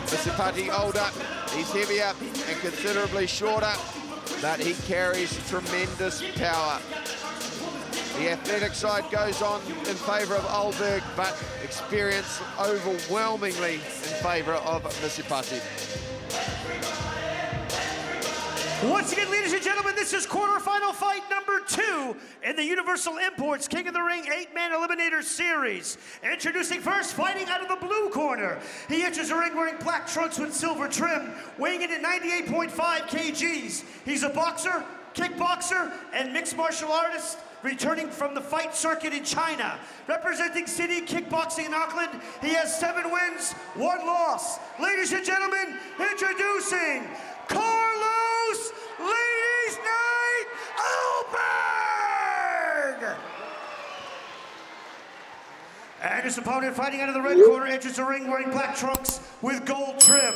Misipati older, he's heavier and considerably shorter, but he carries tremendous power. The athletic side goes on in favour of Ulberg, but experience overwhelmingly in favour of Misipati. Once again, ladies and gentlemen, this is quarterfinal fight number 2 in the Universal Imports King of the Ring 8-Man Eliminator Series. Introducing first, fighting out of the blue corner. He enters the ring wearing black trunks with silver trim, weighing in at 98.5 kgs. He's a boxer, kickboxer, and mixed martial artist, returning from the fight circuit in China. Representing City Kickboxing in Auckland, he has 7 wins, 1 loss. Ladies and gentlemen, introducing Carlos Ladies Night Ulberg! And his opponent, fighting out of the red corner, enters the ring wearing black trunks with gold trim,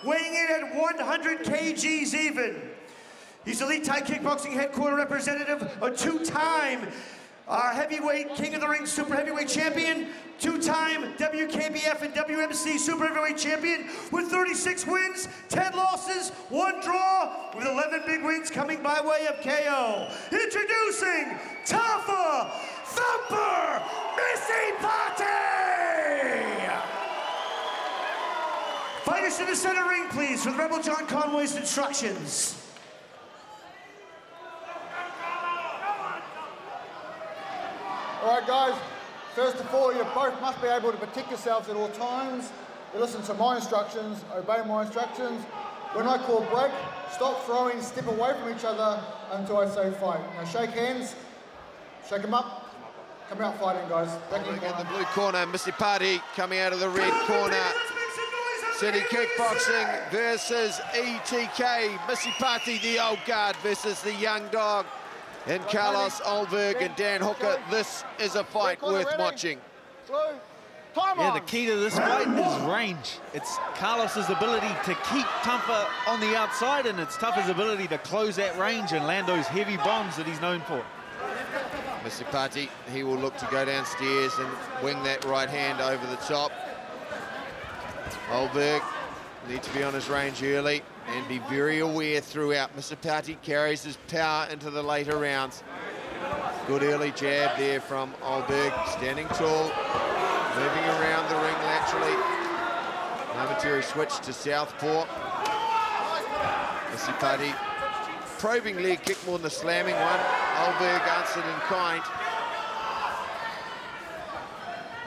weighing in at 100 kgs even. He's elite Thai Kickboxing headquarter representative, a 2-time heavyweight King of the Ring super heavyweight champion, 2-time WKBF and WMC super heavyweight champion with 36 wins, 10 losses, 1 draw, with 11 big wins coming by way of KO. Introducing Tafa Misipati! Fighters to the center ring, please, for the Rebel John Conway's instructions. All right, guys, first of all, you both must be able to protect yourselves at all times. You listen to my instructions, obey my instructions. When I call break, stop throwing, step away from each other until I say fight. Now shake hands, shake them up, come out fighting, guys. Back in the blue corner, Misipati coming out of the red corner. City Kickboxing versus ETK. Misipati, the old guard, versus the young dog. And Carlos Ulberg and Dan Hooker. This is a fight worth watching. Yeah, the key to this fight is range. It's Carlos's ability to keep Tafa on the outside, and it's Tafa's ability to close that range and land those heavy bombs that he's known for. Misipati, he will look to go downstairs and wing that right hand over the top. Ulberg needs to be on his range early and be very aware throughout. Misipati carries his power into the later rounds. Good early jab there from Ulberg, standing tall, moving around the ring laterally. Momentary switch to southpaw. Misipati, probing leg kick more than the slamming one. Ulberg answered in kind.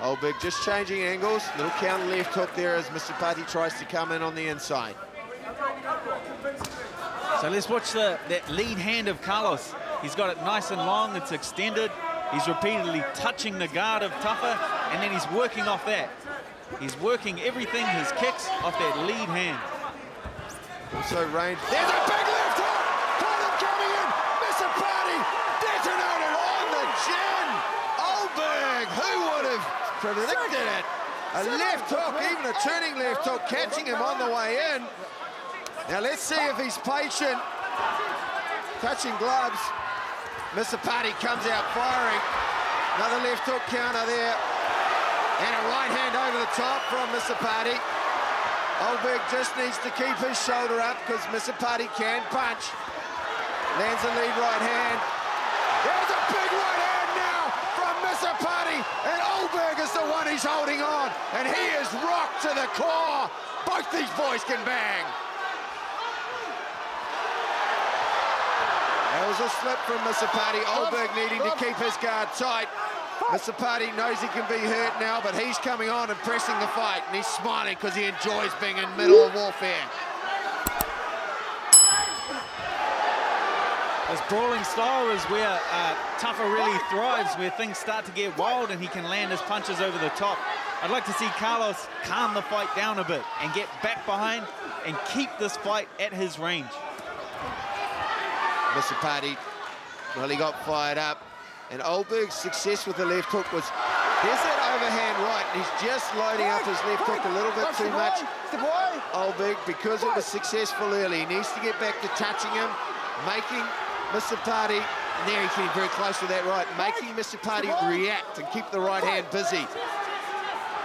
Ulberg just changing angles. Little counter left hook there as Misipati tries to come in on the inside. So let's watch that lead hand of Carlos. He's got it nice and long, it's extended. He's repeatedly touching the guard of Tafa, and then he's working off that. He's working everything, his kicks, off that lead hand. Also range. There's a big left hook! Caught him coming in! Misipati detonated on the chin! Ulberg, who would have predicted it? A left hook, even a turning left hook, catching him on the way in. Now let's see if he's patient. Touching gloves. Misipati comes out firing. Another left hook counter there. And a right hand over the top from Misipati. Ulberg just needs to keep his shoulder up because Misipati can punch. Lands a lead right hand. There's a big right hand now from Misipati. And Ulberg is the one he's holding on. And he is rocked to the core. Both these boys can bang. That was a slip from Misipati. Ulberg needing to keep his guard tight. Misipati knows he can be hurt now, but he's coming on and pressing the fight, and he's smiling because he enjoys being in the middle of warfare. This brawling style is where Tafa really thrives, where things start to get wild and he can land his punches over the top. I'd like to see Carlos calm the fight down a bit and get back behind and keep this fight at his range. Misipati, well, he got fired up, and Ulberg's success with the left hook was, there's that overhand right. He's just loading up his left hook a little bit too much. Ulberg, because it was successful early, he needs to get back to touching him, making Misipati And there he's getting very close with that right, making Misipati react and keep the right hand busy.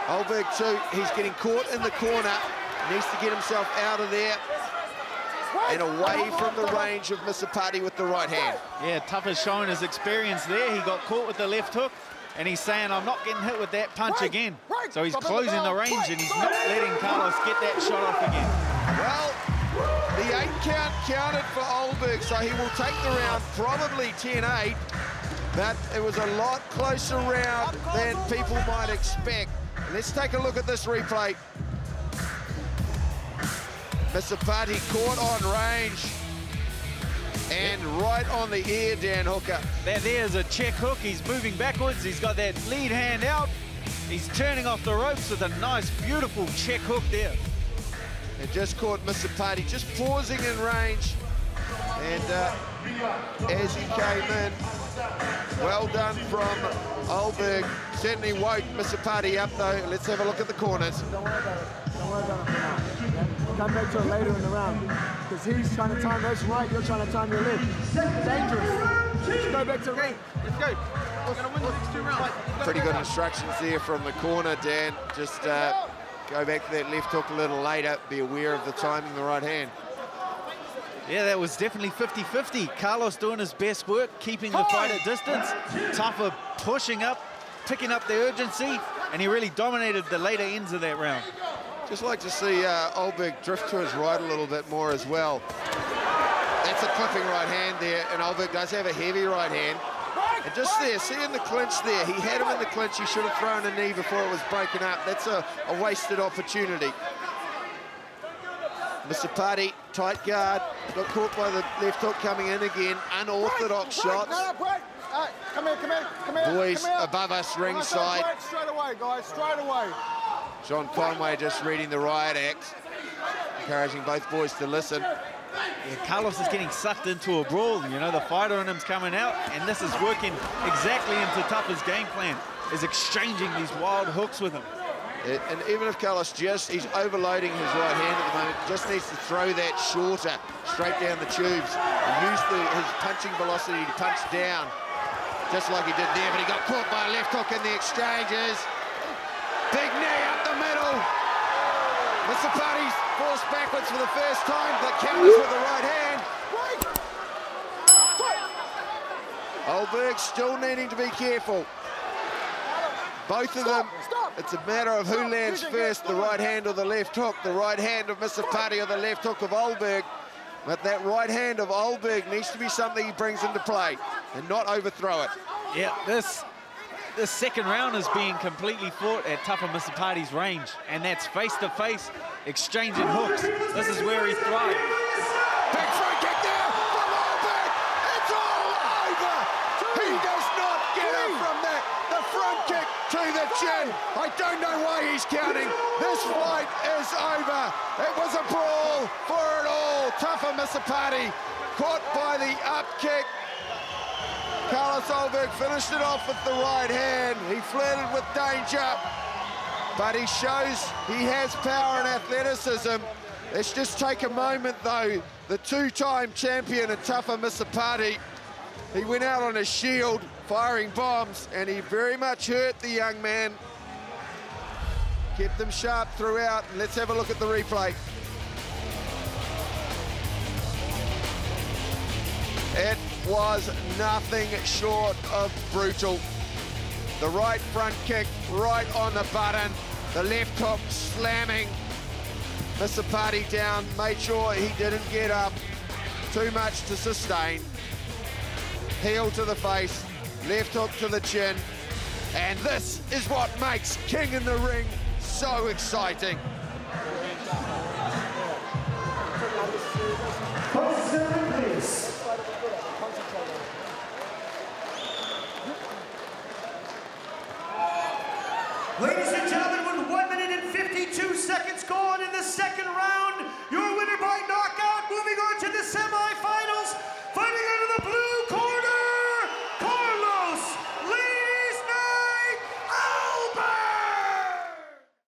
Ulberg too, he's getting caught in the corner, needs to get himself out of there and away from the range of Misipati with the right hand. Yeah, Tafa's showing his experience there. He got caught with the left hook, and he's saying, I'm not getting hit with that punch again. So he's closing the range, and he's not letting Carlos get that shot off again. Well, the 8 count counted for Ulberg, so he will take the round, probably 10-8, but it was a lot closer round than people might expect. Let's take a look at this replay. Misipati caught on range and right on the ear, Dan Hooker. There's a check hook. He's moving backwards. He's got that lead hand out. He's turning off the ropes with a nice, beautiful check hook there. It just caught Misipati, just pausing in range. And as he came in, well done from Ulberg. Certainly woke Misipati up though. Let's have a look at the corners. Don't worry about it. Don't worry about it for now. Okay? Come back to it later in the round. Because he's trying to time us right, you're trying to time your left. Dangerous. Let's go back to ring. Let's go. We're going to win the next 2 rounds. Pretty good instructions there from the corner, Dan. Just go back to that left hook a little later. Be aware of the timing, the right hand. Yeah, that was definitely 50-50. Carlos doing his best work, keeping the fight at distance. Tafa pushing up, picking up the urgency, and he really dominated the later ends of that round. Just like to see Ulberg drift to his right a little bit more as well. That's a clipping right hand there, and Ulberg does have a heavy right hand. And just there, see in the clinch there, he had him in the clinch, he should have thrown a knee before it was breaking up. That's a wasted opportunity. Misipati, tight guard, got caught by the left hook coming in again, unorthodox shots. Come here. Boys above us ringside. Straight away, guys, straight away. John Conway just reading the riot act, encouraging both boys to listen. Yeah, Carlos is getting sucked into a brawl. You know, the fighter in him's coming out, and this is working exactly into Tafa's game plan, is exchanging these wild hooks with him. And even if Carlos he's overloading his right hand at the moment, just needs to throw that shorter, straight down the tubes, and use his punching velocity to punch down, just like he did there, but he got caught by a left hook in the exchanges. Big knee up the middle. Misipati's forced backwards for the first time, but counters with the right hand. Ulberg still needing to be careful. Both of them, it's a matter of who lands first, the right hand or the left hook. The right hand of Misipati or the left hook of Ulberg. But that right hand of Ulberg needs to be something he brings into play and not overthrow it. Yeah, this second round is being completely fought at Tafa Misipati's range, and that's face-to-face, exchanging hooks. This is where he thrives. Big front kick there from Ulberg. It's all over. He does not get it from that. The front kick to the chin. I don't know why he's counting. This fight is over. It was a brawl for it all. Tafa Misipati caught by the up kick. Carlos Ulberg finished it off with the right hand. He flirted with danger, but he shows he has power and athleticism. Let's just take a moment, though. The 2-time champion at Tafa Misipati, he went out on his shield, firing bombs, and he very much hurt the young man. Kept them sharp throughout, and let's have a look at the replay. It was nothing short of brutal. The right front kick right on the button, the left hook slamming Misipati down, made sure he didn't get up. Too much to sustain. Heel to the face, left hook to the chin, and this is what makes King in the Ring so exciting.